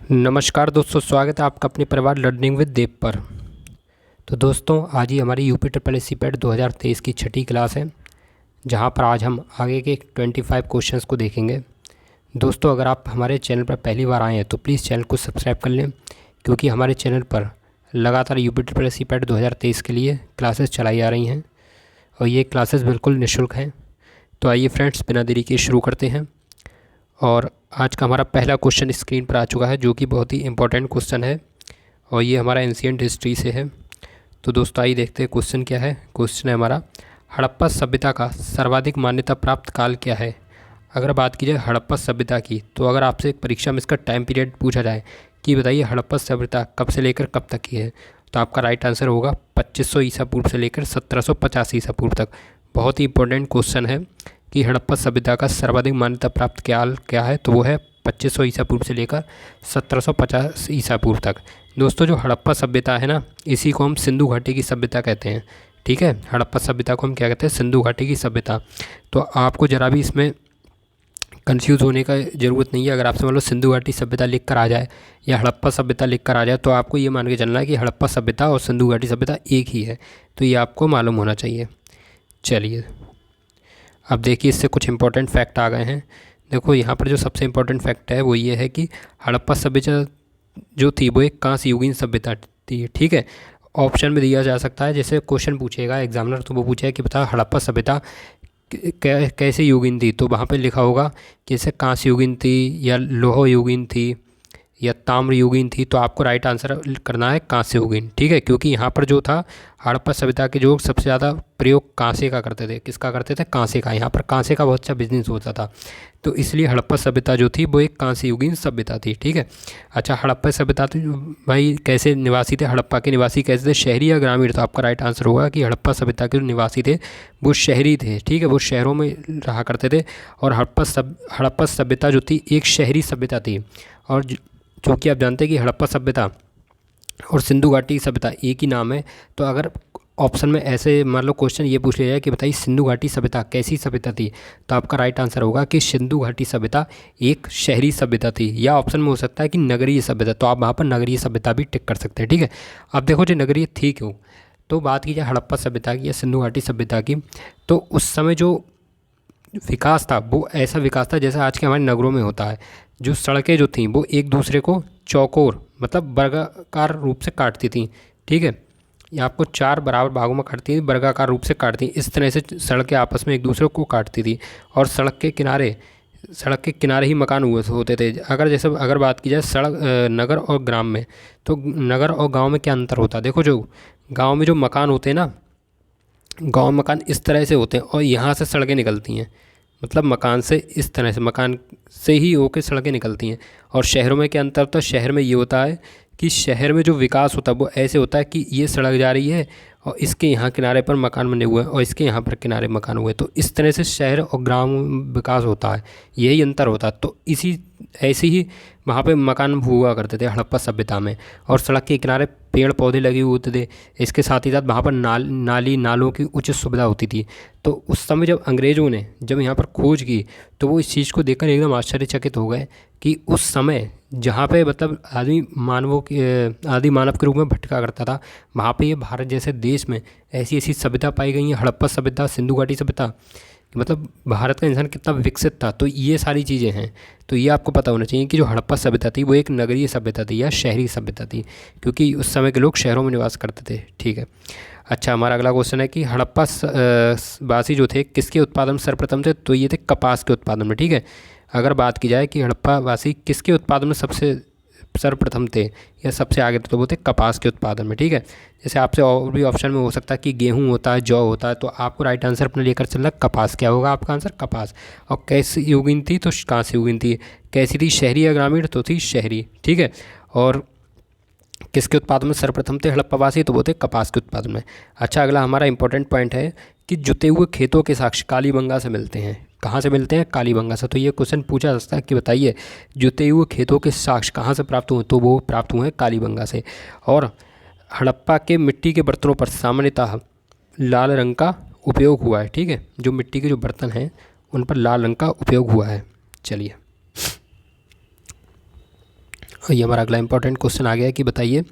नमस्कार दोस्तों, स्वागत है आपका अपने परिवार लर्निंग विद देव पर। तो दोस्तों, आज ही हमारी UP triple S C PET 2023 की छठी क्लास है, जहां पर आज हम आगे के 25 क्वेश्चंस को देखेंगे। दोस्तों, अगर आप हमारे चैनल पर पहली बार आए हैं तो प्लीज़ चैनल को सब्सक्राइब कर लें, क्योंकि हमारे चैनल पर लगातार UP triple S C PET 2023 के लिए क्लासेस चलाई जा रही हैं और ये क्लासेस बिल्कुल निःशुल्क हैं। तो आइए फ्रेंड्स, बिना देरी के शुरू करते हैं। और आज का हमारा पहला क्वेश्चन स्क्रीन पर आ चुका है, जो कि बहुत ही इंपॉर्टेंट क्वेश्चन है और ये हमारा एंशिएंट हिस्ट्री से है। तो दोस्तों, आइए देखते हैं क्वेश्चन क्या है। क्वेश्चन है हमारा, हड़प्पा सभ्यता का सर्वाधिक मान्यता प्राप्त काल क्या है। अगर बात की जाए हड़प्पा सभ्यता की, तो अगर आपसे एक परीक्षा में इसका टाइम पीरियड पूछा जाए कि बताइए हड़प्पा सभ्यता कब से लेकर कब तक की है, तो आपका राइट आंसर होगा 2500 ईसा पूर्व से लेकर 1750 ईसा पूर्व तक। बहुत ही इंपॉर्टेंट क्वेश्चन है कि हड़प्पा सभ्यता का सर्वाधिक मान्यता प्राप्त काल क्या है, तो वो है 2500 ईसा पूर्व से लेकर 1750 ईसा पूर्व तक। दोस्तों, जो हड़प्पा सभ्यता है ना, इसी को हम सिंधु घाटी की सभ्यता कहते हैं। ठीक है, हड़प्पा सभ्यता को हम क्या कहते हैं, सिंधु घाटी की सभ्यता। तो आपको ज़रा भी इसमें कंफ्यूज होने का ज़रूरत नहीं है। अगर आपसे मान लो सिंधु घाटी सभ्यता लिख कर आ जाए या हड़प्पा सभ्यता लिख कर आ जाए, तो आपको ये मान के चलना है कि हड़प्पा सभ्यता और सिंधु घाटी सभ्यता एक ही है। तो ये आपको मालूम होना चाहिए। चलिए, अब देखिए, इससे कुछ इंपॉर्टेंट फैक्ट आ गए हैं। देखो, यहाँ पर जो सबसे इम्पोर्टेंट फैक्ट है वो ये है कि हड़प्पा सभ्यता जो थी वो एक कांस्य युगीन सभ्यता थी। ठीक है, ऑप्शन में दिया जा सकता है, जैसे क्वेश्चन पूछेगा एग्जामिनर, तो वो पूछेगा कि बता हड़प्पा सभ्यता कैसे युगीन थी, तो वहाँ पे लिखा होगा कि जैसे कांस्य युगीन थी या लौह युगीन थी या ताम्र युगीन थी। तो आपको राइट आंसर करना है कांस्य युगीन। ठीक है, क्योंकि यहाँ पर जो था हड़प्पा सभ्यता के जो सबसे ज़्यादा प्रयोग कांसे का करते थे। किसका करते थे? कांसे का। यहाँ पर कांसे का बहुत अच्छा बिजनेस होता था, तो इसलिए हड़प्पा सभ्यता जो थी वो एक कांस्य युगीन सभ्यता थी। ठीक है, अच्छा, हड़प्पा सभ्यता तो भाई कैसे निवासी थे, हड़प्पा के निवासी कैसे थे, शहरी या ग्रामीण? तो आपका राइट आंसर होगा कि हड़प्पा सभ्यता के जो निवासी थे वो शहरी थे। ठीक है, वो शहरों में रहा करते थे और हड़प्पा सभ्यता जो थी एक शहरी सभ्यता थी। और चूँकि आप जानते हैं कि हड़प्पा सभ्यता और सिंधु घाटी सभ्यता एक ही नाम है, तो अगर ऑप्शन में ऐसे मान लो क्वेश्चन ये पूछ लिया जाए कि बताइए सिंधु घाटी सभ्यता कैसी सभ्यता थी, तो आपका राइट आंसर होगा कि सिंधु घाटी सभ्यता एक शहरी सभ्यता थी। या ऑप्शन में हो सकता है कि नगरीय सभ्यता, तो आप वहाँ पर नगरीय सभ्यता भी टिक कर सकते हैं। ठीक है, अब देखो जो नगरीय थी क्यों, तो बात की जाए हड़प्पा सभ्यता की या सिंधु घाटी सभ्यता की, तो उस समय जो विकास था वो ऐसा विकास था जैसा आज के हमारे नगरों में होता है। जो सड़कें जो थीं वो एक दूसरे को चौकोर मतलब वर्गाकार रूप से काटती थी। ठीक है, ये आपको 4 बराबर भागों में काटती थी, वर्गाकार रूप से काटती। इस तरह से सड़कें आपस में एक दूसरे को काटती थी और सड़क के किनारे ही मकान हुए होते थे। अगर बात की जाए नगर और ग्राम में, तो नगर और गांव में क्या अंतर होता है? देखो, जो गांव में जो मकान होते हैं ना, गांव मकान इस तरह से होते हैं और यहाँ से सड़कें निकलती हैं, मतलब मकान से इस तरह से, मकान से ही होकर सड़कें निकलती हैं। और शहरों में क्या अंतर होता है? शहर में ये होता है कि शहर में जो विकास होता है वो ऐसे होता है कि ये सड़क जा रही है और इसके यहाँ किनारे पर मकान बने हुए हैं और इसके यहाँ पर किनारे मकान हुए हैं। तो इस तरह से शहर और ग्राम विकास होता है, यही अंतर होता है। तो ऐसे ही वहाँ पे मकान हुआ करते थे हड़प्पा सभ्यता में, और सड़क के किनारे पेड़ पौधे लगे हुए होते थे। इसके साथ ही साथ वहाँ पर नाली नालों की उचित सुविधा होती थी। तो उस समय जब अंग्रेज़ों ने जब यहाँ पर खोज की, तो वो इस चीज़ को देखकर एकदम आश्चर्यचकित हो गए कि उस समय जहाँ पे मतलब आदि मानव के रूप में भटका करता था, वहाँ पे ये भारत जैसे देश में ऐसी ऐसी सभ्यता पाई गई है, हड़प्पा सभ्यता, सिंधु घाटी सभ्यता, मतलब भारत का इंसान कितना विकसित था। तो ये सारी चीज़ें हैं, तो ये आपको पता होना चाहिए कि जो हड़प्पा सभ्यता थी वो एक नगरीय सभ्यता थी या शहरी सभ्यता थी, क्योंकि उस समय के लोग शहरों में निवास करते थे। ठीक है, अच्छा, हमारा अगला क्वेश्चन है कि हड़प्पा वासी जो थे किसके उत्पादन में सर्वप्रथम थे, तो ये थे कपास के उत्पादन में। ठीक है, अगर बात की जाए कि हड़प्पा वासी किसके उत्पादन में सबसे सर्वप्रथम थे या सबसे आगे थे, तो वो थे कपास के उत्पादन में। ठीक है, जैसे आपसे और भी ऑप्शन में हो सकता है कि गेहूं होता है, जौ होता है, तो आपको राइट आंसर अपने लेकर चलना कपास। क्या होगा आपका आंसर? कपास। और कैसी युगीन थी, तो कहाँ से युगीन थी? कैसी थी, शहरी या ग्रामीण? तो थी शहरी। ठीक है, और किसके उत्पादन में सर्वप्रथम थे हड़प्पावासी, तो वो थे कपास के उत्पादन में। अच्छा, अगला हमारा इंपॉर्टेंट पॉइंट है कि जुते हुए खेतों के साक्ष्य कालीबंगा से मिलते हैं। कहाँ से मिलते हैं? कालीबंगा से। तो ये क्वेश्चन पूछा जा सकता है कि बताइए जुते हुए खेतों के साक्ष्य कहाँ से प्राप्त हुए, तो वो प्राप्त हुए हैं कालीबंगा से। और हड़प्पा के मिट्टी के बर्तनों पर सामान्यतः लाल रंग का उपयोग हुआ है। ठीक है, जो मिट्टी के जो बर्तन हैं उन पर लाल रंग का उपयोग हुआ है। चलिए, ये हमारा अगला इंपॉर्टेंट क्वेश्चन आ गया है कि बताइए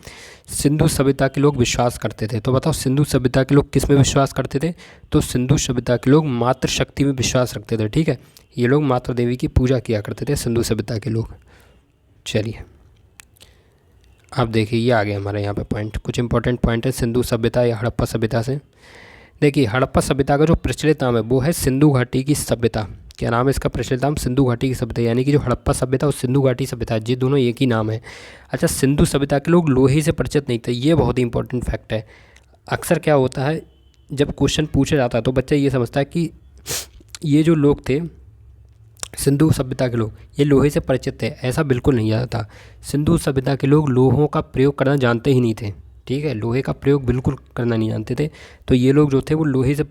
सिंधु सभ्यता के लोग विश्वास करते थे। तो बताओ सिंधु सभ्यता के लोग किस में विश्वास करते थे? तो सिंधु सभ्यता के लोग मातृ शक्ति में विश्वास रखते थे। ठीक है, ये लोग मातृ देवी की पूजा किया करते थे सिंधु सभ्यता के लोग। चलिए अब देखिए ये आ गया हमारे यहाँ पे पॉइंट, कुछ इंपॉर्टेंट पॉइंट है सिंधु सभ्यता या हड़प्पा सभ्यता से। देखिए हड़प्पा सभ्यता का जो प्रचलित नाम है वो है सिंधु घाटी की सभ्यता। क्या नाम है इसका प्रचलित नाम? सिंधु घाटी की सभ्यता, यानी कि जो हड़प्पा सभ्यता और सिंधु घाटी सभ्यता ये दोनों एक ही नाम है। अच्छा, सिंधु सभ्यता के लोग लोहे से परिचित नहीं थे, ये बहुत ही इंपॉर्टेंट फैक्ट है। अक्सर क्या होता है जब क्वेश्चन पूछा जाता है तो बच्चा ये समझता है कि ये जो लोग थे सिंधु सभ्यता के लोग ये लोहे से परिचित थे, ऐसा बिल्कुल नहीं आता। सिंधु सभ्यता के लोग लोहों का प्रयोग करना जानते ही नहीं थे। ठीक है, लोहे का प्रयोग बिल्कुल करना नहीं जानते थे, तो ये लोग जो थे वो लोहे से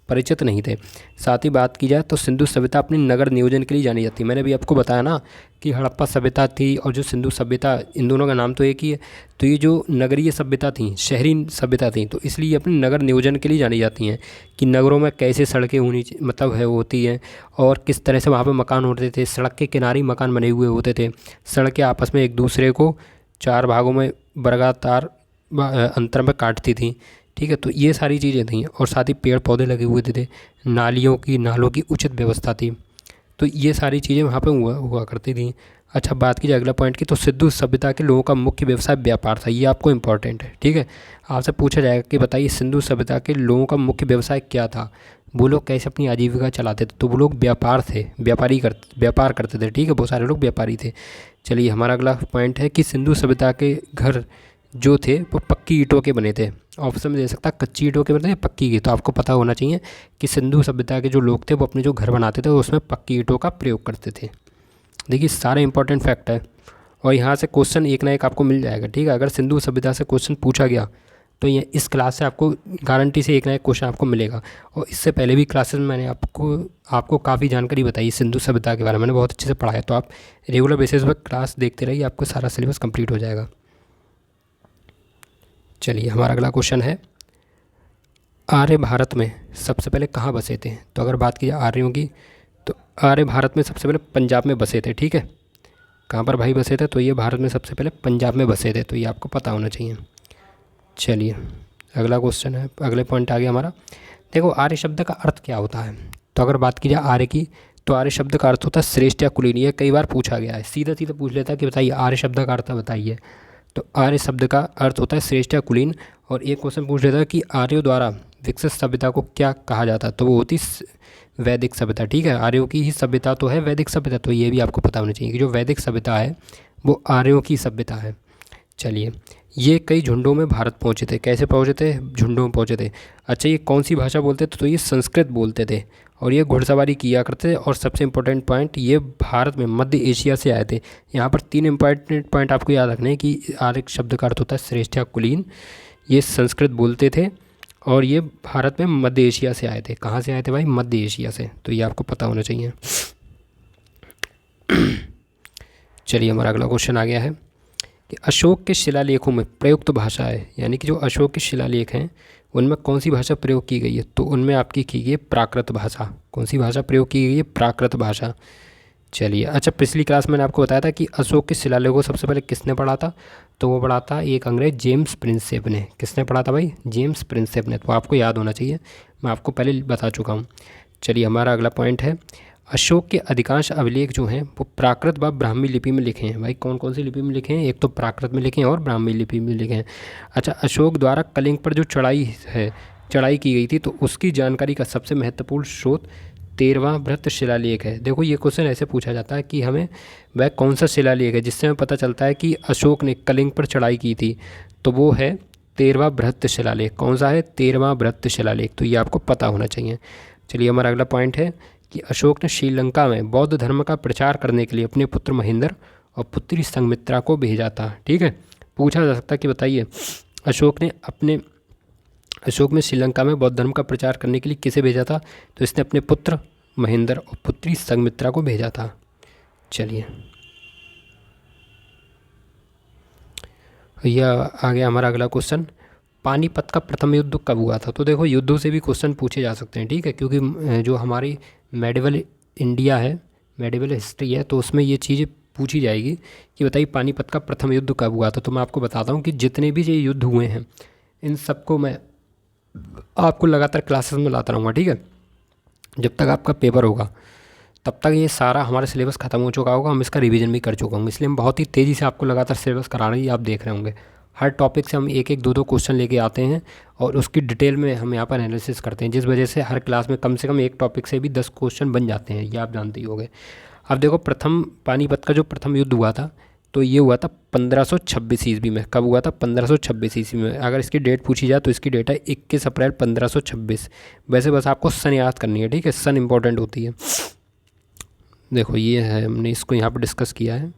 परिचित नहीं थे। साथ ही बात की जाए तो सिंधु सभ्यता अपने नगर नियोजन के लिए जानी जाती है। मैंने भी आपको बताया ना कि हड़प्पा सभ्यता थी और जो सिंधु सभ्यता, इन दोनों का नाम तो एक ही है। तो ये जो नगरीय सभ्यता थी, शहरी सभ्यता थी, तो इसलिए अपने नगर नियोजन के लिए जानी जाती हैं कि नगरों में कैसे सड़कें होनी मतलब है होती हैं और किस तरह से वहाँ पर मकान होते थे। सड़क के किनारे मकान बने हुए होते थे, सड़कें आपस में एक दूसरे को 4 भागों में वर्गाकार अंतर में काटती थी। ठीक है, तो ये सारी चीज़ें थी और साथ ही पेड़ पौधे लगे हुए थे, नालों की उचित व्यवस्था थी। तो ये सारी चीज़ें वहाँ पे हुआ करती थी। अच्छा, बात की जाए अगला पॉइंट की, तो सिंधु सभ्यता के लोगों का मुख्य व्यवसाय व्यापार था। ये आपको इंपॉर्टेंट है। ठीक है, आपसे पूछा जाएगा कि बताइए सिंधु सभ्यता के लोगों का मुख्य व्यवसाय क्या था, वो लोग कैसे अपनी आजीविका चलाते थे? तो वो लोग व्यापार करते थे। ठीक है, बहुत सारे लोग व्यापारी थे। चलिए हमारा अगला पॉइंट है कि सिंधु सभ्यता के घर जो थे वो पक्की ईंटों के बने थे। ऑप्शन में दे सकता कच्ची ईंटों के बने थे या पक्की की। तो आपको पता होना चाहिए कि सिंधु सभ्यता के जो लोग थे वो अपने जो घर बनाते थे उसमें पक्की ईंटों का प्रयोग करते थे। देखिए सारे इंपॉर्टेंट फैक्ट है और यहाँ से क्वेश्चन एक ना एक आपको मिल जाएगा। ठीक है, अगर सिंधु सभ्यता से क्वेश्चन पूछा गया तो ये इस क्लास से आपको गारंटी से एक ना एक क्वेश्चन आपको मिलेगा। और इससे पहले भी क्लासेस में मैंने आपको काफ़ी जानकारी बताई सिंधु सभ्यता के बारे में, मैंने बहुत अच्छे से पढ़ाया। तो आप रेगुलर बेसिस पर क्लास देखते रहिए, आपको सारा सिलेबस कंप्लीट हो जाएगा। चलिए हमारा अगला क्वेश्चन है, आर्य भारत में सबसे पहले कहाँ बसे थे? तो अगर बात की जाए आर्यों की तो आर्य भारत में सबसे पहले पंजाब में बसे थे। ठीक है, कहाँ पर भाई बसे थे? तो ये भारत में सबसे पहले पंजाब में बसे थे, तो ये आपको पता होना चाहिए। चलिए अगला क्वेश्चन है, अगले पॉइंट आ गया हमारा। देखो आर्य शब्द का अर्थ क्या होता है? तो अगर बात की जाए आर्य की तो आर्य शब्द का अर्थ होता है श्रेष्ठ या कुलीन। ये कई बार पूछा गया है, सीधा सीधा पूछ लेता है कि बताइए आर्य शब्द का अर्थ बताइए। तो आर्य शब्द का अर्थ होता है श्रेष्ठ या कुलीन। और एक क्वेश्चन पूछ लेता है कि आर्यों द्वारा विकसित सभ्यता को क्या कहा जाता है? तो वो होती वैदिक सभ्यता। ठीक है, आर्यों की ही सभ्यता तो है वैदिक सभ्यता, तो ये भी आपको पता होना चाहिए कि जो वैदिक सभ्यता है वो आर्यों की सभ्यता है। चलिए, ये कई झुंडों में भारत पहुँचे थे। कैसे पहुँचे थे? झुंडों में पहुँचे थे। अच्छा, ये कौन सी भाषा बोलते थे? तो ये संस्कृत बोलते थे और ये घुड़सवारी किया करते थे। और सबसे इम्पोर्टेंट पॉइंट, ये भारत में मध्य एशिया से आए थे। यहाँ पर 3 इम्पोर्टेंट पॉइंट आपको याद रखने हैं कि आर्य शब्द का अर्थ होता है श्रेष्ठ या कुलीन, ये संस्कृत बोलते थे और ये भारत में मध्य एशिया से आए थे। कहाँ से आए थे भाई? मध्य एशिया से, तो ये आपको पता होना चाहिए। चलिए हमारा अगला क्वेश्चन आ गया है कि अशोक के शिलालेखों में प्रयुक्त भाषा है, यानी कि जो अशोक के शिलालेख हैं उनमें कौन सी भाषा प्रयोग की गई है? तो उनमें आपकी की गई है प्राकृत भाषा। कौन सी भाषा प्रयोग की गई है? प्राकृत भाषा। चलिए, अच्छा पिछली क्लास में मैंने आपको बताया था कि अशोक के शिलालेखों को सबसे पहले किसने पढ़ा था? तो वो पढ़ा था एक अंग्रेज जेम्स प्रिंसेप ने। किसने पढ़ा था भाई? जेम्स प्रिंसेप ने। तो आपको याद होना चाहिए, मैं आपको पहले बता चुका हूँ। चलिए हमारा अगला पॉइंट है, अशोक के अधिकांश अभिलेख जो हैं वो प्राकृत व ब्राह्मी लिपि में लिखे हैं। भाई कौन कौन सी लिपि में लिखे हैं? एक तो प्राकृत में लिखे हैं और ब्राह्मी लिपि में लिखे हैं। अच्छा, अशोक द्वारा कलिंग पर जो चढ़ाई की गई थी तो उसकी जानकारी का सबसे महत्वपूर्ण स्रोत 13वां बृहत शिलालेख है। देखो ये क्वेश्चन ऐसे पूछा जाता है कि हमें वह कौन सा शिलालेख है जिससे हमें पता चलता है कि अशोक ने कलिंग पर चढ़ाई की थी, तो वो है 13वां बृहत शिलालेख। कौन सा है? 13वां बृहत शिलालेख। तो ये आपको पता होना चाहिए। चलिए हमारा अगला पॉइंट है कि अशोक ने श्रीलंका में बौद्ध धर्म का प्रचार करने के लिए अपने पुत्र महेंद्र और पुत्री संघमित्रा को भेजा था। ठीक है, पूछा जा सकता है कि बताइए अशोक में श्रीलंका में बौद्ध धर्म का प्रचार करने के लिए किसे भेजा था? तो इसने अपने पुत्र महेंद्र और पुत्री संघमित्रा को भेजा था। चलिए यह आ गया हमारा अगला क्वेश्चन, पानीपत का प्रथम युद्ध कब हुआ था? तो देखो युद्धों से भी क्वेश्चन पूछे जा सकते हैं। ठीक है, क्योंकि जो हमारी मेडिवल इंडिया है, मेडिवल हिस्ट्री है, तो उसमें ये चीज़ पूछी जाएगी कि बताइए पानीपत का प्रथम युद्ध कब हुआ था, तो मैं आपको बताता हूँ कि जितने भी ये युद्ध हुए हैं इन सबको मैं आपको लगातार क्लासेस में लाता रहूँगा, ठीक है। जब तक आपका पेपर होगा तब तक ये सारा हमारा सिलेबस ख़त्म हो चुका होगा, हम इसका रिवीजन भी कर चुका होंगे, इसलिए हम बहुत ही तेज़ी से आपको लगातार सिलेबस करा रहे हैं, आप देख रहे होंगे। हर टॉपिक से हम एक एक दो दो क्वेश्चन लेके आते हैं और उसकी डिटेल में हम यहाँ पर एनालिसिस करते हैं, जिस वजह से हर क्लास में कम से कम एक टॉपिक से भी 10 क्वेश्चन बन जाते हैं, ये आप जानते ही होंगे। अब देखो प्रथम पानीपत का जो प्रथम युद्ध हुआ था तो ये हुआ था 1526 ईस्वी में। कब हुआ था? 1526 ईस्वी में। अगर इसकी डेट पूछी जाए तो इसकी डेट है 21 अप्रैल 1526। वैसे बस आपको सन याद करनी है, ठीक है, सन इंपॉर्टेंट होती है। देखो ये है, हमने इसको यहाँ पर डिस्कस किया है।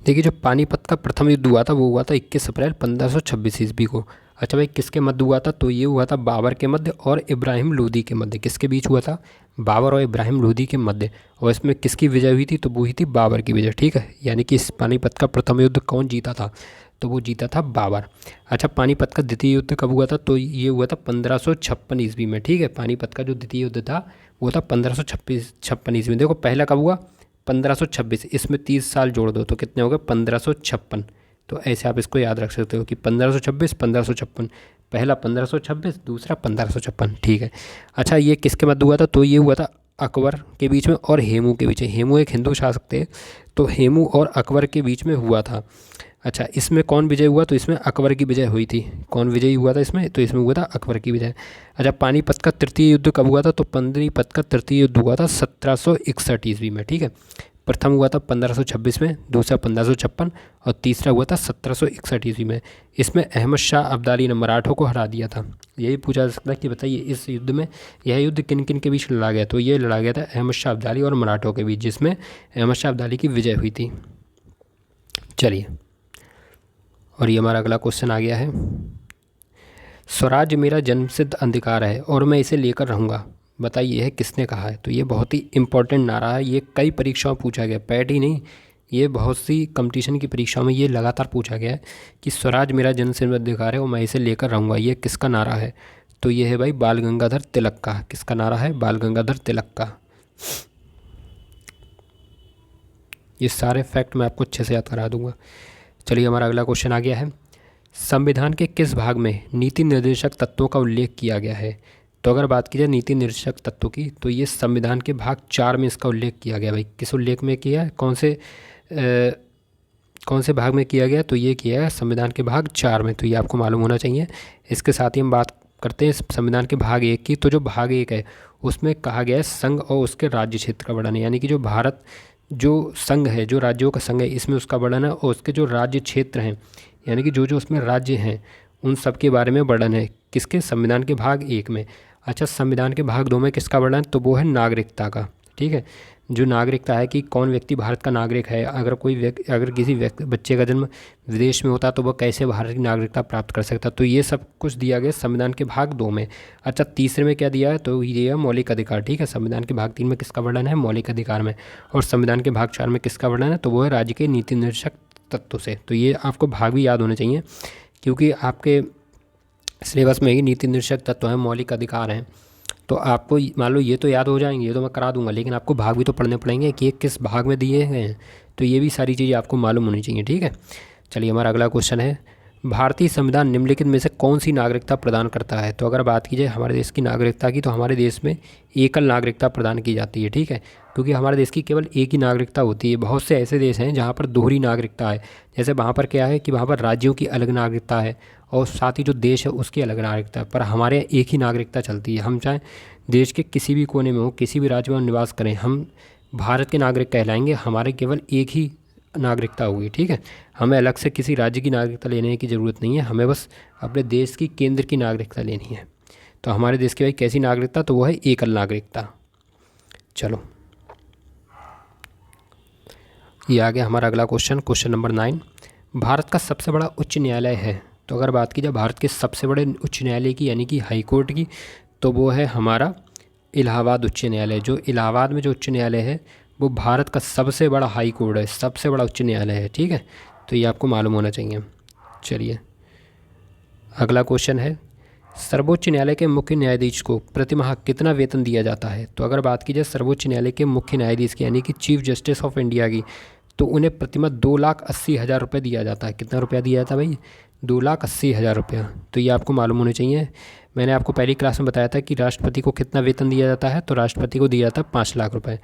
देखिए जो पानीपत का प्रथम युद्ध हुआ था वो हुआ था 21 अप्रैल 1526 ईस्वी को। अच्छा भाई किसके मध्य हुआ था? तो ये हुआ था बाबर के मध्य और इब्राहिम लोदी के मध्य। किसके बीच हुआ था? बाबर और इब्राहिम लोदी के मध्य। और इसमें किसकी विजय हुई थी? तो वो हुई थी बाबर की विजय, ठीक है। यानी कि इस पानीपत का प्रथम युद्ध कौन जीता था? तो वो जीता था बाबर। अच्छा पानीपत का द्वितीय युद्ध कब हुआ था? तो ये हुआ था 1556 ईस्वी में, ठीक है। पानीपत का जो द्वितीय युद्ध था वो था 1556 ईस्वी में। देखो पहला कब हुआ? 1526, इसमें 30 साल जोड़ दो तो कितने हो गए? 1556। तो ऐसे आप इसको याद रख सकते हो कि 1526 1556, पहला 1526 दूसरा 1556, ठीक है। अच्छा ये किसके मध्य हुआ था? तो ये हुआ था अकबर के बीच में और हेमू के बीच में। हेमू एक हिंदू शासक थे, तो हेमू और अकबर के बीच में हुआ था। अच्छा इसमें कौन विजय हुआ? तो इसमें अकबर की विजय हुई थी। कौन विजयी हुआ था इसमें? तो इसमें हुआ था अकबर की विजय। अच्छा पानीपत का तृतीय युद्ध कब हुआ था? तो पानीपत का तृतीय युद्ध हुआ था 1761 ईस्वी में, ठीक है। प्रथम हुआ था 1526 में, दूसरा 1556 और तीसरा हुआ था 1761 ईस्वी में। इसमें अहमद शाह अब्दाली ने मराठों को हरा दिया था। यही पूछा जा सकता है कि बताइए इस युद्ध में यह युद्ध किन किन के बीच लड़ा गया? तो ये लड़ा गया था अहमद शाह अब्दाली और मराठों के बीच, जिसमें अहमद शाह अब्दाली की विजय हुई थी। चलिए और ये हमारा अगला क्वेश्चन आ गया है। स्वराज्य मेरा जन्मसिद्ध अधिकार है और मैं इसे लेकर रहूँगा, बताइए यह किसने कहा है? तो ये बहुत ही इंपॉर्टेंट नारा है, ये कई परीक्षाओं पूछा गया, पैट ही नहीं, ये बहुत सी कंपटीशन की परीक्षाओं में ये लगातार पूछा गया है कि स्वराज मेरा जन्मसिद्ध अधिकार है और मैं इसे लेकर रहूँगा, ये किसका नारा है? तो ये है भाई बाल गंगाधर तिलक का। किसका नारा है? बाल गंगाधर तिलक का। ये सारे फैक्ट मैं आपको अच्छे से याद करा दूंगा। चलिए हमारा अगला क्वेश्चन आ गया है। संविधान के किस भाग में नीति निर्देशक तत्वों का उल्लेख किया गया है? तो अगर बात की जाए नीति निर्देशक तत्वों की तो ये संविधान के भाग 4 में इसका उल्लेख किया गया। भाई किस उल्लेख में किया है? कौन से भाग में किया गया? तो ये किया है संविधान के भाग 4 में, तो ये आपको मालूम होना चाहिए। इसके साथ ही हम बात करते हैं संविधान के भाग 1 की। तो जो भाग 1 है उसमें कहा गया है संघ और उसके राज्य क्षेत्र का वर्णन, यानी कि जो भारत जो संघ है, जो राज्यों का संघ है, इसमें उसका वर्णन है और उसके जो राज्य क्षेत्र हैं यानी कि जो जो उसमें राज्य हैं उन सब के बारे में वर्णन है। किसके? संविधान के भाग 1 में। अच्छा संविधान के भाग 2 में किसका वर्णन? तो वो है नागरिकता का, ठीक है। जो नागरिकता है कि कौन व्यक्ति भारत का नागरिक है, अगर किसी बच्चे का जन्म विदेश में होता तो वह कैसे भारत की नागरिकता प्राप्त कर सकता, तो ये सब कुछ दिया गया संविधान के भाग 2 में। अच्छा तीसरे में क्या दिया है? तो ये है मौलिक अधिकार, ठीक है। संविधान के भाग 3 में किसका वर्णन है? मौलिक अधिकार में। और संविधान के भाग 4 में किसका वर्णन है? तो वो है राज्य के नीति निर्देशक तत्व से। तो ये आपको भाग भी याद होने चाहिए क्योंकि आपके सिलेबस में ही नीति निर्देशक तत्व हैं, मौलिक अधिकार हैं। तो आपको मान लो ये तो याद हो जाएंगे, ये तो मैं करा दूंगा, लेकिन आपको भाग भी तो पढ़ने पड़ेंगे कि ये किस भाग में दिए गए हैं। तो ये भी सारी चीज़ें आपको मालूम होनी चाहिए, ठीक है। चलिए हमारा अगला क्वेश्चन है। भारतीय संविधान निम्नलिखित में से कौन सी नागरिकता प्रदान करता है? तो अगर बात की जाए हमारे देश की नागरिकता की तो हमारे देश में एकल नागरिकता प्रदान की जाती है, ठीक है। क्योंकि हमारे देश की केवल एक ही नागरिकता होती है। बहुत से ऐसे देश हैं जहाँ पर दोहरी नागरिकता है, जैसे वहाँ पर क्या है कि वहाँ पर राज्यों की अलग नागरिकता है और साथ ही जो देश है उसकी अलग नागरिकता है, पर हमारे यहाँ एक ही नागरिकता चलती है। हम चाहे देश के किसी भी कोने में हो, किसी भी राज्य में निवास करें, हम भारत के नागरिक कहलाएंगे। हमारे केवल एक ही नागरिकता होगी, ठीक है। हमें अलग से किसी राज्य की नागरिकता लेने की ज़रूरत नहीं है, हमें बस अपने देश की केंद्र की नागरिकता लेनी है। तो हमारे देश की भाई कैसी नागरिकता? तो वो है एकल नागरिकता। चलो ये आ गया हमारा अगला क्वेश्चन, क्वेश्चन नंबर 9। भारत का सबसे बड़ा उच्च न्यायालय है? तो अगर बात की जाए भारत के सबसे बड़े उच्च न्यायालय की यानी कि हाई कोर्ट की, तो वो है हमारा इलाहाबाद उच्च न्यायालय। जो इलाहाबाद में जो उच्च न्यायालय है वो भारत का सबसे बड़ा हाई कोर्ट है, सबसे बड़ा उच्च न्यायालय है, ठीक है। तो ये आपको मालूम होना चाहिए। चलिए अगला क्वेश्चन है। सर्वोच्च न्यायालय के मुख्य न्यायाधीश को प्रतिमाह कितना वेतन दिया जाता है? तो अगर बात की जाए सर्वोच्च न्यायालय के मुख्य न्यायाधीश की यानी कि चीफ जस्टिस ऑफ इंडिया की, तो उन्हें प्रतिमाह 2,80,000 रुपये दिया जाता है। कितना रुपया दिया जाता है भाई? 2,80,000 रुपया। तो ये आपको मालूम होने चाहिए। मैंने आपको पहली क्लास में बताया था कि राष्ट्रपति को कितना वेतन दिया जाता है, तो राष्ट्रपति को दिया जाता है 5 लाख रुपये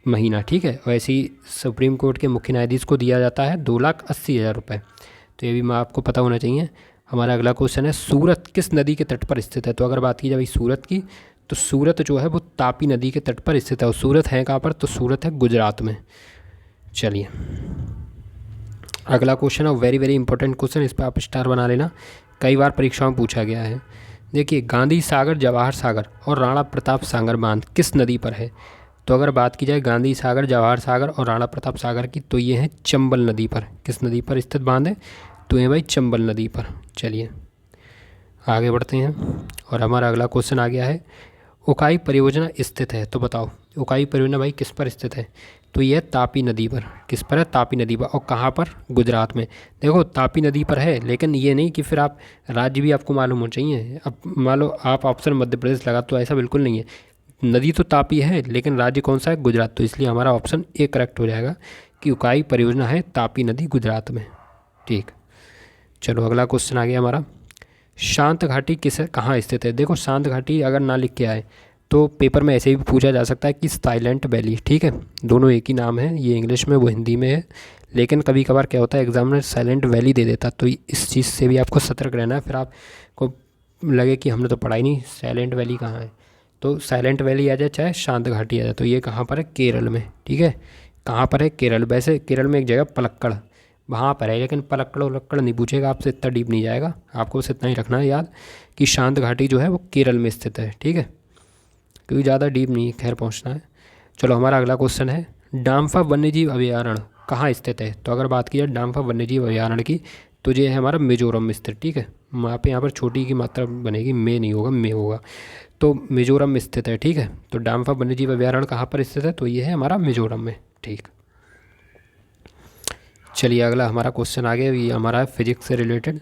महीना, ठीक है। और ऐसे ही सुप्रीम कोर्ट के मुख्य न्यायाधीश को दिया जाता है 2,80,000 रुपये। तो ये भी मैं आपको पता होना चाहिए। हमारा अगला क्वेश्चन है, सूरत किस नदी के तट पर स्थित है? तो अगर बात की जाए भाई सूरत की, तो सूरत जो है वो तापी नदी के तट पर स्थित है। और सूरत है कहाँ पर? तो सूरत है गुजरात में। चलिए अगला क्वेश्चन है वेरी वेरी इंपॉर्टेंट क्वेश्चन, इस पर आप स्टार बना लेना, कई बार परीक्षाओं में पूछा गया है। देखिए, गांधी सागर, जवाहर सागर और राणा प्रताप सागर बांध किस नदी पर है? तो अगर बात की जाए गांधी सागर, जवाहर सागर और राणा प्रताप सागर की, तो ये है चंबल नदी पर। किस नदी पर स्थित बांध है? तो ये भाई चंबल नदी पर। चलिए आगे बढ़ते हैं और हमारा अगला क्वेश्चन आ गया है, उकाई परियोजना स्थित है। तो बताओ उकाई परियोजना भाई किस पर स्थित है? तो यह तापी नदी पर। किस पर है? तापी नदी पर। और कहाँ पर? गुजरात में। देखो तापी नदी पर है, लेकिन ये नहीं कि फिर आप राज्य भी आपको मालूम होना चाहिए। अब मान लो आप ऑप्शन मध्य प्रदेश लगा, तो ऐसा बिल्कुल नहीं है। नदी तो तापी है, लेकिन राज्य कौन सा है? गुजरात। तो इसलिए हमारा ऑप्शन ए करेक्ट हो जाएगा कि उकाई परियोजना है तापी नदी गुजरात में। ठीक, चलो अगला क्वेश्चन आ गया हमारा, शांत घाटी कहाँ स्थित है? देखो शांत घाटी अगर ना लिख के आए तो पेपर में ऐसे ही पूछा जा सकता है कि साइलेंट वैली, ठीक है। दोनों एक ही नाम है, ये इंग्लिश में वो हिंदी में है, लेकिन कभी कभार क्या होता है एग्जामिनर साइलेंट वैली दे देता। तो इस चीज़ से भी आपको सतर्क रहना है, फिर आपको लगे कि हमने तो पढ़ा ही नहीं साइलेंट वैली कहाँ है। तो साइलेंट वैली आ जाए चाहे शांत घाटी आ जाए, तो ये कहाँ पर है? केरल में, ठीक है। कहाँ पर है? केरल। वैसे केरल में एक जगह पलक्कड़, वहाँ पर है, लेकिन पलक्कड़ उलक्कड़ नहीं पूछेगा आपसे, इतना डीप नहीं जाएगा, आपको बस इतना ही रखना है याद कि शांत घाटी जो है वो केरल में स्थित है, ठीक है, क्योंकि ज़्यादा डीप नहीं खैर पहुँचना है। चलो हमारा अगला क्वेश्चन है, डाम्फा वन्यजीव अभयारण्य कहाँ स्थित है? तो अगर बात की जाए डाम्फा वन्यजीव अभयारण्य की, तो ये है हमारा मिजोरम में स्थित, ठीक है। यहाँ पर छोटी की मात्रा बनेगी, मे नहीं होगा, मे होगा। तो मिजोरम में स्थित है, ठीक है। तो डाम्फा वन्यजीव अभयारण्य कहाँ पर स्थित है? तो ये है हमारा मिजोरम में, ठीक। चलिए अगला हमारा क्वेश्चन आ गया, ये हमारा है फिजिक्स से रिलेटेड,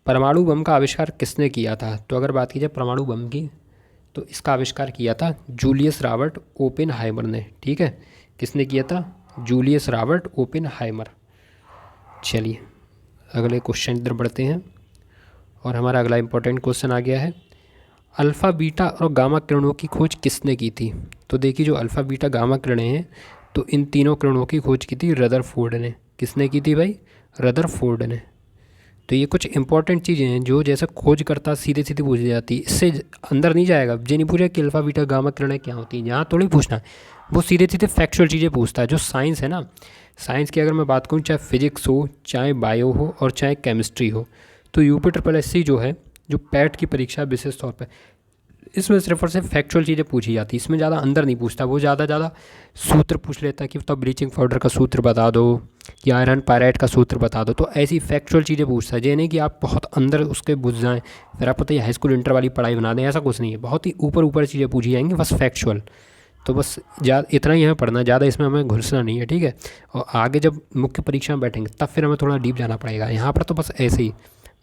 परमाणु बम का आविष्कार किसने किया था? तो अगर बात की जाए परमाणु बम की, तो इसका आविष्कार किया था जूलियस रॉबर्ट ओपेनहाइमर ने, ठीक है। किसने किया था? Julius Robert Oppenheimer. चलिए अगले क्वेश्चन इधर बढ़ते हैं और हमारा अगला इंपॉर्टेंट क्वेश्चन आ गया है, अल्फ़ा बीटा और गामा किरणों की खोज किसने की थी? तो देखिए जो अल्फ़ा बीटा गामा किरणें हैं, तो इन तीनों किरणों की खोज की थी रदरफोर्ड ने। किसने की थी भाई? रदरफोर्ड ने। तो ये कुछ इंपॉर्टेंट चीज़ें हैं जो जैसे खोज करता सीधे सीधे पूछी जाती है, इससे अंदर नहीं जाएगा। ये नहीं पूछा कि अल्फ़ा बीटा गामा किरणें क्या होती हैं, यहाँ थोड़ी पूछना है, वो सीधे सीधे फैक्चुअल चीज़ें पूछता है। जो साइंस है ना, साइंस की अगर मैं बात करूँ, चाहे फिजिक्स हो, चाहे बायो हो और चाहे केमिस्ट्री हो, तो UPSSC जो है, जो पैट की परीक्षा विशेष तौर पर, इसमें सिर्फ और सिर्फ फैक्चुअल चीज़ें पूछी जाती, इसमें ज़्यादा अंदर नहीं पूछता। वो ज़्यादा सूत्र पूछ लेता है कि तब ब्लीचिंग पाउडर का सूत्र बता दो या आयरन पायराइट का सूत्र बता दो। तो ऐसी फैक्चुअल चीज़ें पूछता है, ये नहीं कि आप बहुत अंदर उसके बुझ जाएँ, फिर आप पता है हाई स्कूल इंटर वाली पढ़ाई बना दें, ऐसा कुछ नहीं है। बहुत ही ऊपर ऊपर चीज़ें पूछी जाएंगी, बस फैक्चुअल। तो बस ज़्यादा इतना ही हमें पढ़ना, ज़्यादा इसमें हमें घुसना नहीं है, ठीक है। और आगे जब मुख्य परीक्षा में बैठेंगे तब फिर हमें थोड़ा डीप जाना पड़ेगा। यहाँ पर तो बस ऐसे ही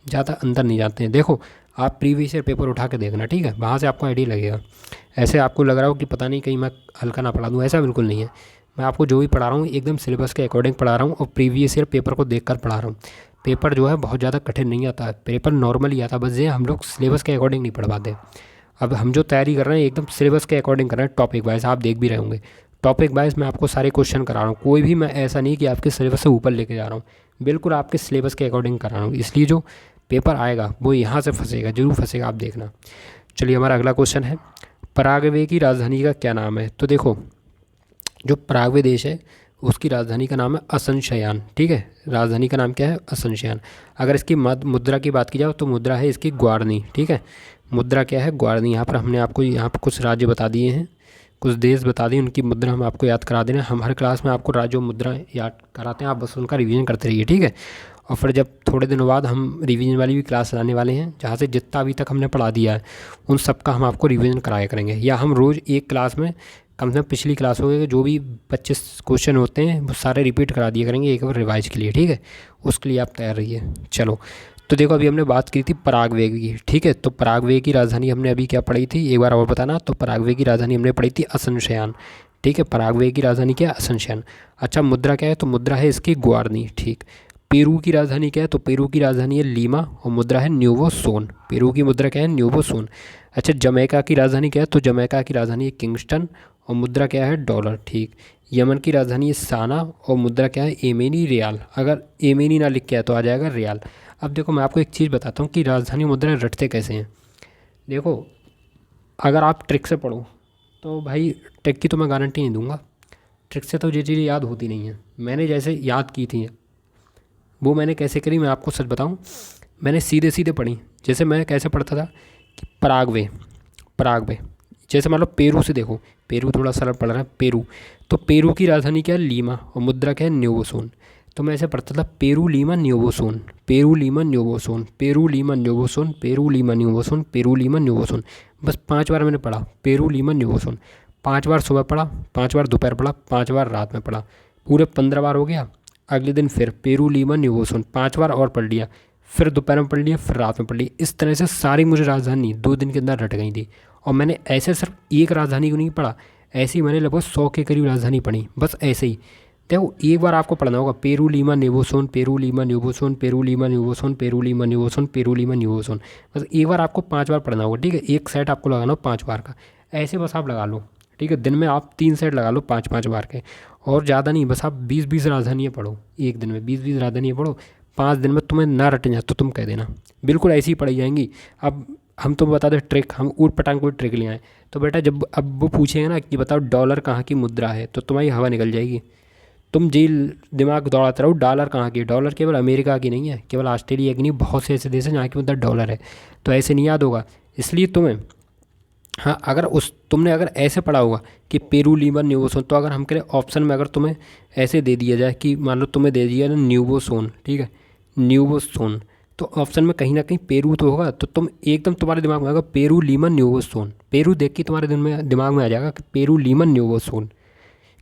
ज़्यादा अंदर नहीं जाते हैं। देखो आप प्रीवियस ईयर पेपर उठा के देखना, ठीक है, वहाँ से आपको आइडिया लगेगा। ऐसे आपको लग रहा हो कि पता नहीं कहीं मैं हल्का ना पढ़ा दूँ, ऐसा बिल्कुल नहीं है। मैं आपको जो भी पढ़ा रहा हूँ एकदम सिलेबस के अकॉर्डिंग पढ़ा रहा हूँ और प्रीवियस ईयर पेपर को देखकर पढ़ा रहा हूँ। पेपर जो है बहुत ज़्यादा कठिन नहीं आता है, पेपर नॉर्मल ही आता, बस ये हम लोग सिलेबस के अकॉर्डिंग नहीं पढ़ पाते। अब हम जो तैयारी कर रहे हैं एकदम सिलेबस के अकॉर्डिंग कर रहे हैं, टॉपिक वाइज, आप देख भी रहे होंगे टॉपिक वाइज मैं आपको सारे क्वेश्चन करा रहा हूँ। कोई भी मैं ऐसा नहीं कि आपके सिलेबस से ऊपर लेके जा रहा हूँ, बिल्कुल आपके सिलेबस के अकॉर्डिंग करा रहा हूँ। इसलिए जो पेपर आएगा वो यहाँ से फंसेगा, जरूर फंसेगा, आप देखना। चलिए हमारा अगला क्वेश्चन है, पराग्वे की राजधानी का क्या नाम है? तो देखो जो पराग्वे देश है उसकी राजधानी का नाम है असनशयान, ठीक है। राजधानी का नाम क्या है? असनशयान। अगर इसकी मुद्रा की बात की जाए तो मुद्रा है इसकी ग्वारनी, ठीक है। मुद्रा क्या है? ग्वारनी। यहाँ पर हमने आपको यहाँ पर कुछ राज्य बता दिए हैं, कुछ देश बता दिए, उनकी मुद्रा हम आपको याद करा दे रहे हैं। हम हर क्लास में आपको राज्यों मुद्रा याद कराते हैं, आप बस उनका रिवीजन करते रहिए, ठीक है। और फिर जब थोड़े दिनों बाद हम रिवीजन वाली भी क्लास लाने वाले हैं, जहाँ से जितना अभी तक हमने पढ़ा दिया है उन सब का हम आपको रिवीजन कराया करेंगे, या हम रोज़ एक क्लास में कम से कम पिछली क्लासों के जो भी 25 क्वेश्चन होते हैं वो सारे रिपीट करा दिया करेंगे एक बार रिवाइज के लिए, ठीक है। उसके लिए आप तैयार रहिए। चलो तो देखो अभी हमने बात की थी पराग्वे की, ठीक है। तो पराग्वे की राजधानी हमने अभी क्या पढ़ी थी, एक बार और बताना। तो पराग्वे की राजधानी हमने पढ़ी थी असनशयान, ठीक है। पराग्वे की राजधानी क्या है, असनशयान। अच्छा मुद्रा क्या है, तो मुद्रा है इसकी ग्वारनी, ठीक। पेरू की राजधानी क्या है, तो पेरू की राजधानी है लीमा और मुद्रा है न्यूवो सोन। पेरू की मुद्रा क्या है, न्यूवो सोन। अच्छा जमैका की राजधानी क्या है, तो जमैका की राजधानी है किंगस्टन और मुद्रा क्या है, डॉलर, ठीक। यमन की राजधानी है साना और मुद्रा क्या है, येमेनी रियाल। अगर येमेनी ना लिख के आया तो आ जाएगा रियाल। अब देखो मैं आपको एक चीज़ बताता हूँ कि राजधानी मुद्राएं रटते कैसे हैं। देखो अगर आप ट्रिक से पढ़ो तो भाई, ट्रिक की तो मैं गारंटी नहीं दूंगा, ट्रिक से तो ये चीज़ें याद होती नहीं है। मैंने जैसे याद की थी वो मैंने कैसे करी, मैं आपको सच बताऊं, मैंने सीधे सीधे पढ़ी। जैसे मैं कैसे पढ़ता था कि पराग्वे, पराग्वे जैसे मान लो पेरू से देखो, पेरू थोड़ा सरल पड़ रहा है, पेरू। तो पेरू की राजधानी क्या है, लीमा और मुद्रा क्या है, न्यूवोसोन। तो मैं ऐसे पढ़ता था Peru Lima Nuevo Sol, Peru Lima Nuevo Sol, Peru Lima Nuevo Sol, Peru Lima Nuevo Sol, Peru Lima Nuevo Sol. बस 5 बार मैंने पढ़ा पेरू लीमा न्यूवोसोन। 5 बार सुबह पढ़ा, 5 बार दोपहर पढ़ा, 5 बार रात में पढ़ा, पूरे 15 बार हो गया। अगले दिन फिर पेरू लीमा न्यूवोसोन 5 बार और पढ़ लिया, फिर दोपहर में पढ़ लिया, फिर रात में पढ़ लिया। इस तरह से सारी मुझे राजधानी 2 दिन के अंदर रट गई थी। और मैंने ऐसे सिर्फ एक राजधानी को नहीं पढ़ा, ऐसे ही मैंने लगभग 100 के करीब राजधानी पढ़ी, बस ऐसे ही। देखो एक बार आपको पढ़ना होगा Peru Lima Nuevo Sol, Peru Lima Nuevo Sol, Peru Lima Nuevo Sol, Peru Lima Nuevo Sol, Peru Lima Nuevo Sol. बस एक बार आपको 5 बार पढ़ना होगा, ठीक है। एक सेट आपको लगाना हो 5 बार का, ऐसे बस आप लगा लो, ठीक है। दिन में आप 3 सेट लगा लो 5-5 बार के, और ज़्यादा नहीं, बस आप 20-20 राजधानियाँ पढ़ो एक दिन में, 20-20 राजधानियाँ पढ़ो। 5 दिन में तुम्हें ना रट जाए तो तुम कह देना, बिल्कुल ऐसी ही पढ़ी जाएंगी। अब हम तो बता दें ट्रिक, हम ऊट पटांग कोई ट्रिक ले आए। तो बेटा जब अब वो पूछेगा ना कि बताओ डॉलर कहाँ की मुद्रा है, तो तुम्हारी हवा निकल जाएगी। तुम जेल दिमाग दौड़ाते रहो, डॉलर कहाँ की, डॉलर केवल अमेरिका की नहीं है, केवल ऑस्ट्रेलिया की नहीं, बहुत से ऐसे देश हैं जहाँ की मुद्रा डॉलर है। तो ऐसे नहीं याद होगा, इसलिए तुम्हें, हाँ अगर उस तुमने अगर ऐसे पढ़ा होगा कि पेरू लीमा न्यूवोसोन, तो अगर हम करें ऑप्शन में अगर तुम्हें ऐसे दे दिया जाए कि मान लो तुम्हें दे दिया ना न्यूवोसोन, ठीक है, न्यूवोसोन, तो ऑप्शन में कहीं ना कहीं पेरू तो होगा, तो तुम एकदम तुम्हारे दिमाग में आएगा पेरू लीमन न्यूवोसोन। पेरू देख के तुम्हारे दिमाग में आ जाएगा कि पेरू लीमन न्यूवोसोन,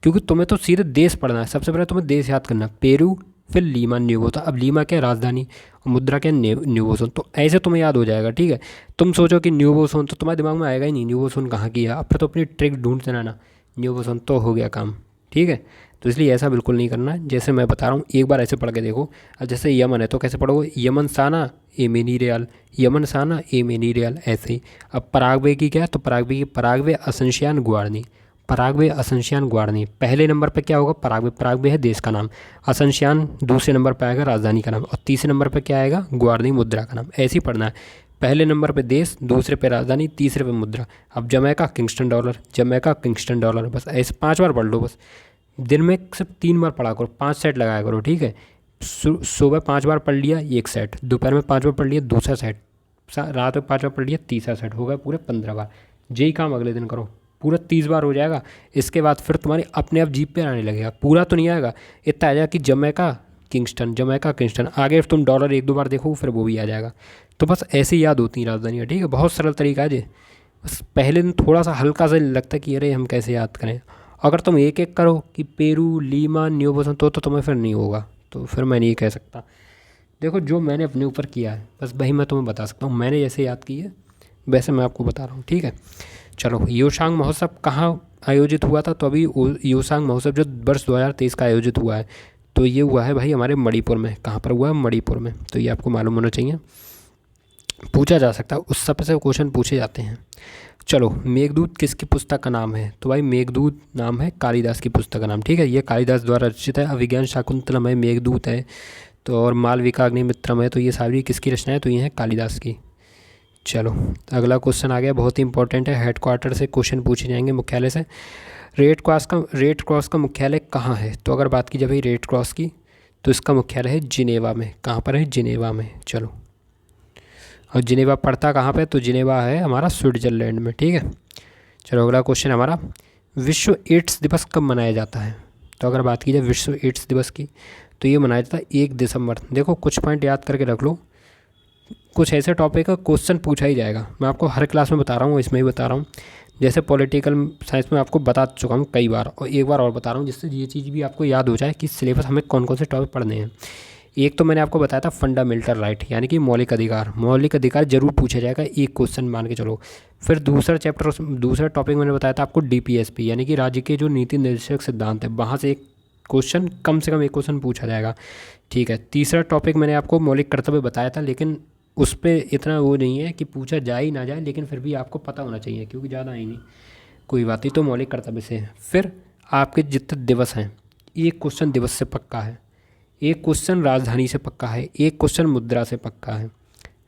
क्योंकि तुम्हें तो सीधे देश पढ़ना है। सबसे पहले तुम्हें देश याद करना है, पेरू, फिर लीमा न्यूवोसोन। अब लीमा क्या है, राजधानी, और मुद्रा क्या है, न्यूवोसोन। तो ऐसे तुम्हें याद हो जाएगा, ठीक है। तुम सोचो कि न्यूवोसोन, तो तुम्हारे दिमाग में आएगा ही नहीं न्यूवोसोन कहाँ की है। अब फिर तो अपनी ट्रिक ढूंढते रहना, न्यूवोसोन तो हो गया काम, ठीक है। तो इसलिए ऐसा बिल्कुल नहीं करना है, जैसे मैं बता रहा हूँ एक बार ऐसे पढ़ के देखो। अब जैसे यमन है तो कैसे पढ़ोगे, यमन साना येमेनी रियाल, यमन साना येमेनी रियाल, ऐसे ही। अब पराग्वे की क्या है, तो पराग्वे की पराग्वे असंशियान ग्वारनी, पराग्वे असंशियान ग्वारनी। पहले नंबर पे क्या होगा, पराग्वे, पराग्वे है देश का नाम, असंशियान दूसरे नंबर पे आएगा राजधानी का नाम, और तीसरे नंबर पे क्या आएगा, ग्वारनी मुद्रा का नाम। ऐसे ही पढ़ना है, पहले नंबर पे देश, दूसरे पे राजधानी, तीसरे पे मुद्रा। अब Jamaica Kingston dollar, Jamaica Kingston dollar, बस ऐसे 5 बार पढ़ लो। बस दिन में सिर्फ 3 बार पढ़ा करो, 5 सेट लगाया करो, ठीक है। सुबह 5 बार पढ़ लिया एक सेट, दोपहर में 5 बार पढ़ लिया दूसरा सेट, रात में 5 बार पढ़ लिया तीसरा सेट, हो गया पूरे 15 बार। यही काम अगले दिन करो, पूरा 30 बार हो जाएगा। इसके बाद फिर तुम्हारी अपने आप जीप पे आने लगेगा, पूरा तो नहीं आएगा, इतना आ जाएगा कि जमैका किंगस्टन, जमैका किंगस्टन। आगे तुम डॉलर 1-2 बार देखो फिर वो भी आ जाएगा। तो बस ऐसे ही याद होती हैं राजधानियाँ, ठीक है। बहुत सरल तरीका है जी। बस पहले दिन थोड़ा सा हल्का सा लगता है कि अरे हम कैसे याद करें। अगर तुम एक एक करो कि पेरू लीमा न्यूवोसोन, तो तुम्हें फिर नहीं होगा, तो फिर मैं नहीं कह सकता। देखो जो मैंने अपने ऊपर किया है बस वही मैं तुम्हें बता सकता हूँ, मैंने जैसे याद की है वैसे मैं आपको बता रहा हूँ, ठीक है। चलो योशांग महोत्सव कहाँ आयोजित हुआ था, तो अभी योशांग महोत्सव जो वर्ष 2023 का आयोजित हुआ है, तो ये हुआ है भाई हमारे मणिपुर में। कहाँ पर हुआ है, मणिपुर में। तो ये आपको मालूम होना चाहिए, पूछा जा सकता है, उस सब से क्वेश्चन पूछे जाते हैं। चलो मेघदूत किसकी पुस्तक का नाम है, तो भाई मेघदूत नाम है कालिदास की पुस्तक का नाम, ठीक है। ये कालिदास द्वारा रचित है। अभिज्ञान शाकुंतलम है, मेघदूत है, तो और मालविका अग्निमित्रम है, तो ये सारी किसकी रचना है, तो ये है कालिदास की। चलो अगला क्वेश्चन आ गया, बहुत ही इंपॉर्टेंट है। हेडक्वार्टर से क्वेश्चन पूछे जाएंगे, मुख्यालय से। रेड क्रॉस का मुख्यालय कहाँ है, तो अगर बात की जाए भाई रेड क्रॉस की, तो इसका मुख्यालय है जिनेवा में। कहाँ पर है, जिनेवा में। चलो, और जिनेवा पड़ता कहाँ पे, तो जिनेवा है हमारा स्विट्ज़रलैंड में, ठीक है। चलो अगला क्वेश्चन हमारा, विश्व एड्स दिवस कब मनाया जाता है, तो अगर बात की जाए विश्व एड्स दिवस की, तो ये मनाया जाता है 1 दिसंबर। देखो कुछ पॉइंट याद करके रख लो, कुछ ऐसे टॉपिक का क्वेश्चन पूछा ही जाएगा। मैं आपको हर क्लास में बता रहा हूँ, इसमें भी बता रहा हूँ। जैसे पॉलिटिकल साइंस में आपको बता चुका हूँ कई बार, और एक बार और बता रहा हूँ जिससे ये चीज़ भी आपको याद हो जाए कि सिलेबस हमें कौन कौन से टॉपिक पढ़ने हैं। एक तो मैंने आपको बताया था फंडामेंटल राइट, यानी कि मौलिक अधिकार। मौलिक अधिकार जरूर पूछा जाएगा, एक क्वेश्चन मान के चलो। फिर दूसरा टॉपिक मैंने बताया था आपको डीपीएसपी, यानी कि राज्य के जो नीति निर्देशक सिद्धांत है, वहाँ से एक क्वेश्चन, कम से कम एक क्वेश्चन पूछा जाएगा, ठीक है। तीसरा टॉपिक मैंने आपको मौलिक कर्तव्य बताया था, लेकिन उस पर इतना वो नहीं है कि पूछा जाए ही ना जाए, लेकिन फिर भी आपको पता होना चाहिए, क्योंकि ज़्यादा ही नहीं, कोई बात नहीं। तो मौलिक कर्तव्य से फिर आपके जितने दिवस हैं, एक क्वेश्चन दिवस से पक्का है, एक क्वेश्चन राजधानी से पक्का है, एक क्वेश्चन मुद्रा से पक्का है,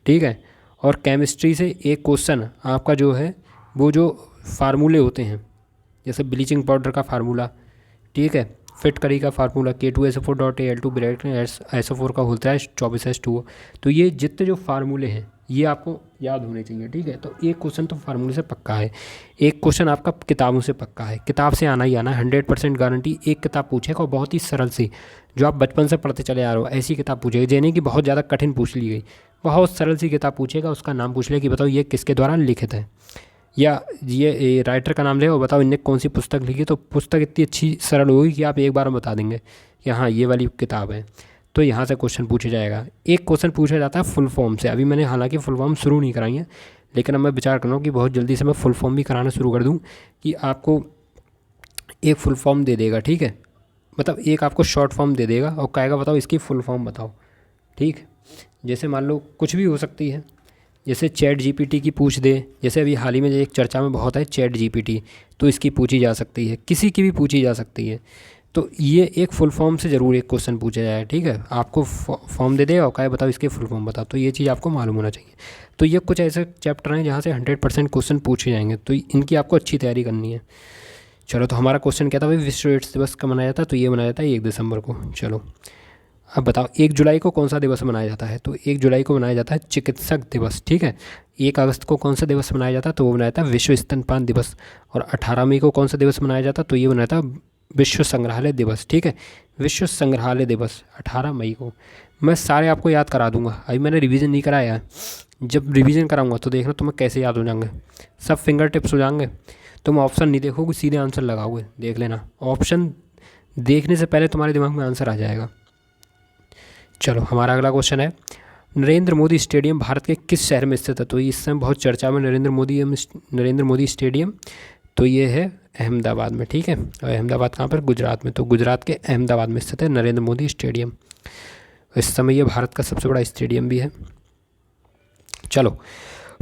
ठीक है। और केमिस्ट्री से एक क्वेश्चन आपका जो है वो जो फार्मूले होते हैं, जैसे ब्लीचिंग पाउडर का फार्मूला, ठीक है, फिटकरी का फार्मूला K2SO4.Al2 ब्रैकेट में SO4 का होता है 24H2O। तो ये जितने जो फार्मूले हैं ये आपको याद होने चाहिए, ठीक है। तो एक क्वेश्चन तो फार्मूले से पक्का है, एक क्वेश्चन आपका किताबों से पक्का है, किताब से आना ही आना, 100% गारंटी। एक किताब पूछेगा और बहुत ही सरल सी, जो आप बचपन से पढ़ते चले आ रहे हो, ऐसी किताब पूछेगा, यानी कि बहुत ज़्यादा कठिन पूछ ली गई, बहुत सरल सी किताब पूछेगा, उसका नाम पूछ ले कि बताओ ये किसके द्वारा लिखित है, या ये राइटर का नाम ले और बताओ इनने कौन सी पुस्तक लिखी। तो पुस्तक इतनी अच्छी सरल होगी कि आप एक बार में बता देंगे कि हाँ ये वाली किताब है। तो यहाँ से क्वेश्चन पूछा जाएगा। एक क्वेश्चन पूछा जाता है फुल फॉर्म से। अभी मैंने हालांकि फुल फॉर्म शुरू नहीं कराई है, लेकिन अब मैं विचार कर रहा हूँ कि बहुत जल्दी से मैं फुल फॉर्म भी कराना शुरू कर दूँ, कि आपको एक फुल फॉर्म दे देगा, ठीक है, मतलब एक आपको शॉर्ट फॉर्म दे देगा और कहेगा बताओ इसकी फुल फॉर्म बताओ, ठीक। जैसे मान लो कुछ भी हो सकती है, जैसे ChatGPT की पूछ दे, जैसे अभी हाल ही में एक चर्चा में बहुत है ChatGPT, तो इसकी पूछी जा सकती है, किसी की भी पूछी जा सकती है। तो ये एक फुल फॉर्म से ज़रूर एक क्वेश्चन पूछा जाए, ठीक है। आपको फॉर्म दे दे और कहे बताओ इसके फुल फॉर्म बताओ, तो ये चीज़ आपको मालूम होना चाहिए। तो ये कुछ ऐसे चैप्टर हैं जहाँ से 100% क्वेश्चन पूछे जाएंगे, तो इनकी आपको अच्छी तैयारी करनी है। चलो, तो हमारा क्वेश्चन क्या था भाई, विश्व एड्स दिवस कब मनाया जाता है? तो ये मनाया जाता है 1 दिसंबर को। चलो अब बताओ 1 जुलाई को कौन सा दिवस मनाया जाता है? तो 1 जुलाई को मनाया जाता है चिकित्सक दिवस, ठीक है। 1 अगस्त को कौन सा दिवस मनाया जाता है? तो वो मनाया जाता है विश्व स्तनपान दिवस। और 18 मई को कौन सा दिवस मनाया जाता है? तो ये मनाया था विश्व संग्रहालय दिवस, ठीक है। विश्व संग्रहालय दिवस 18 मई को। मैं सारे आपको याद करा दूंगा, अभी मैंने रिवीजन नहीं कराया है, जब रिवीजन कराऊंगा तो देखना तुम्हें कैसे याद हो जाएंगे, सब फिंगर टिप्स हो जाएंगे। तुम ऑप्शन नहीं देखोगे, सीधे आंसर लगाओगे, देख लेना। ऑप्शन देखने से पहले तुम्हारे दिमाग में आंसर आ जाएगा। चलो हमारा अगला क्वेश्चन है, नरेंद्र मोदी स्टेडियम भारत के किस शहर में स्थित है? तो इस समय बहुत चर्चा में नरेंद्र मोदी स्टेडियम, तो ये है अहमदाबाद में, ठीक है। और अहमदाबाद कहाँ पर? गुजरात में। तो गुजरात के अहमदाबाद में स्थित है नरेंद्र मोदी स्टेडियम। इस समय ये भारत का सबसे बड़ा स्टेडियम भी है। चलो,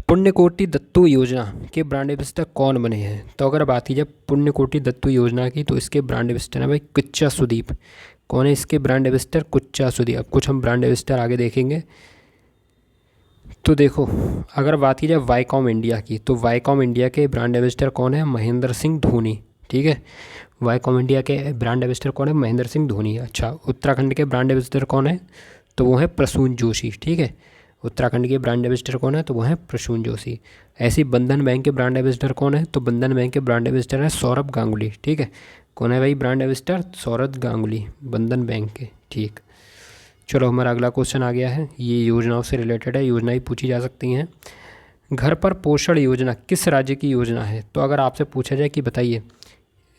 पुण्यकोटि दत्तू योजना के ब्रांड एम्बेसडर कौन बने हैं? तो अगर बात की जाए पुण्यकोटि दत्तू योजना की, तो इसके ब्रांड एम्बेसडर है भाई कुच्चा सुदीप। कौन है इसके ब्रांड एम्बेसडर? कुच्चा सुदीप। अब कुछ हम ब्रांड एम्बेसडर आगे देखेंगे। तो देखो, अगर बात की जाए वाईकॉम इंडिया की, तो वाईकॉम इंडिया के ब्रांड एम्बेसडर कौन है? महेंद्र सिंह धोनी, ठीक है। वाईकॉम इंडिया के ब्रांड एम्बेसडर कौन है? महेंद्र सिंह धोनी। अच्छा, उत्तराखंड के ब्रांड एम्बेसडर कौन है? तो वो है प्रसून जोशी, ठीक है। उत्तराखंड के ब्रांड एम्बेसडर कौन है? तो वो है प्रसून जोशी। ऐसे बंधन बैंक के ब्रांड एम्बेसडर कौन है? तो बंधन बैंक के ब्रांड एम्बेसडर है सौरभ गांगुली, ठीक है। कौन है भाई ब्रांड एम्बेसडर? सौरभ गांगुली, बंधन बैंक के, ठीक। चलो हमारा अगला क्वेश्चन आ गया है, ये योजनाओं से रिलेटेड है, योजनाएं पूछी जा सकती हैं। घर पर पोषण योजना किस राज्य की योजना है? तो अगर आपसे पूछा जाए कि बताइए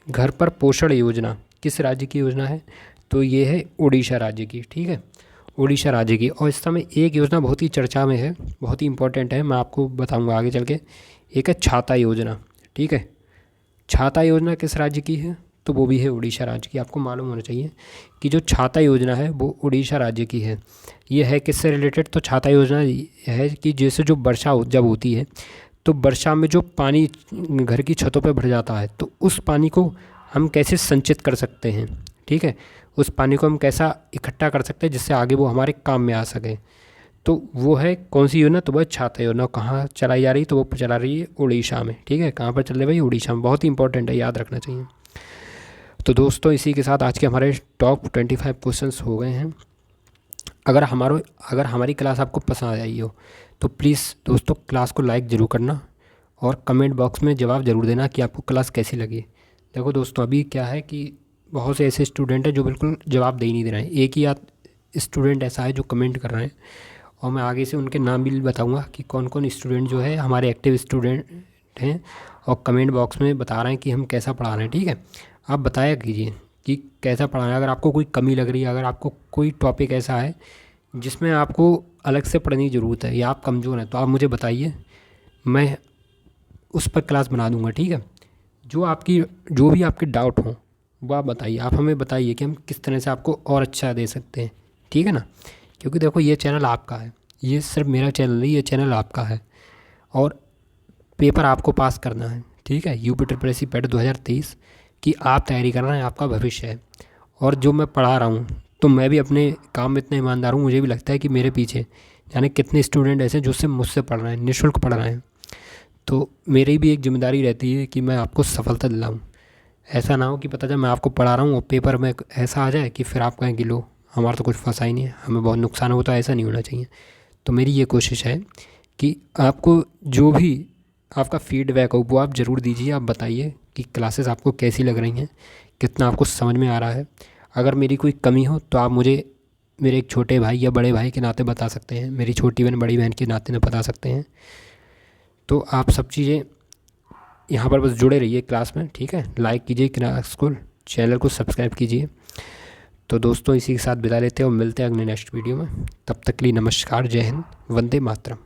घर पर पोषण योजना किस राज्य की योजना है, तो ये है उड़ीसा राज्य की, ठीक है, उड़ीसा राज्य की। और इस समय एक योजना बहुत ही चर्चा में है, बहुत ही इंपॉर्टेंट है, मैं आपको बताऊंगा आगे चल के। एक है छाता योजना, ठीक है। छाता योजना किस राज्य की है? तो वो भी है उड़ीसा राज्य की। आपको मालूम होना चाहिए कि जो छाता योजना है वो उड़ीसा राज्य की है। ये है किससे रिलेटेड? तो छाता योजना है कि जैसे जो वर्षा जब होती है, तो वर्षा में जो पानी घर की छतों पे भर जाता है, तो उस पानी को हम कैसे संचित कर सकते हैं, ठीक है। उस पानी को हम कैसा इकट्ठा कर सकते हैं जिससे आगे वो हमारे काम में आ सके। तो वो है कौन सी योजना? तो वह छाता योजना। कहाँ चलाई जा रही है? तो वो चला रही है उड़ीसा में, ठीक है। कहाँ पर चल रही है भाई? उड़ीसा में। बहुत ही इंपॉर्टेंट है, याद रखना चाहिए। तो दोस्तों इसी के साथ आज के हमारे टॉप 25 क्वेश्चंस हो गए हैं। अगर हमारी क्लास आपको पसंद आई हो तो प्लीज़ दोस्तों क्लास को लाइक ज़रूर करना और कमेंट बॉक्स में जवाब ज़रूर देना कि आपको क्लास कैसी लगी। देखो दोस्तों, अभी क्या है कि बहुत से ऐसे स्टूडेंट हैं जो बिल्कुल जवाब दे ही नहीं दे रहे हैं। एक ही स्टूडेंट ऐसा है जो कमेंट कर रहे हैं, और मैं आगे से उनके नाम भी बताऊंगा कि कौन कौन स्टूडेंट जो है हमारे एक्टिव स्टूडेंट हैं और कमेंट बॉक्स में बता रहे हैं कि हम कैसा पढ़ा रहे हैं, ठीक है। आप बताया कीजिए, कि कैसा पढ़ाना है। अगर आपको कोई कमी लग रही है, अगर आपको कोई टॉपिक ऐसा है जिसमें आपको अलग से पढ़ने की ज़रूरत है या आप कमज़ोर हैं, तो आप मुझे बताइए, मैं उस पर क्लास बना दूंगा। ठीक है, जो भी आपके डाउट हों वो आप बताइए, आप हमें बताइए कि हम किस तरह से आपको और अच्छा दे सकते हैं। ठीक है ना, क्योंकि देखो ये चैनल आपका है, ये सिर्फ मेरा चैनल नहीं, ये चैनल आपका है और पेपर आपको पास करना है। ठीक है, UPSSC पैट 2023 की आप तैयारी करना है, आपका भविष्य है। और जो मैं पढ़ा रहा हूँ तो मैं भी अपने काम में इतना ईमानदार हूँ, मुझे भी लगता है कि मेरे पीछे यानी कितने स्टूडेंट ऐसे जो सिर्फ मुझसे पढ़ रहे हैं, निःशुल्क पढ़ रहे हैं। तो मेरी भी एक जिम्मेदारी रहती है कि मैं आपको सफलता दिलाऊँ। ऐसा ना हो कि पता चले मैं आपको पढ़ा रहा हूँ और पेपर में ऐसा आ जाए कि फिर आप कहें कि लो हमारा तो कुछ फंसा ही नहीं है, हमें बहुत नुकसान होता है। ऐसा नहीं होना चाहिए। तो मेरी ये कोशिश है कि आपको जो भी आपका फीडबैक हो वो आप ज़रूर दीजिए। आप बताइए कि क्लासेस आपको कैसी लग रही हैं, कितना आपको समझ में आ रहा है। अगर मेरी कोई कमी हो तो आप मुझे मेरे एक छोटे भाई या बड़े भाई के नाते बता सकते हैं, मेरी छोटी बहन बड़ी बहन के नाते में बता सकते हैं। तो आप सब चीज़ें यहाँ पर बस जुड़े रहिए क्लास में। ठीक है, लाइक कीजिए क्लास को, चैनल को सब्सक्राइब कीजिए। तो दोस्तों इसी के साथ विदा लेते हैं और मिलते हैं अगले नेक्स्ट वीडियो में। तब तक के लिए नमस्कार, जय हिंद, वंदे मातरम।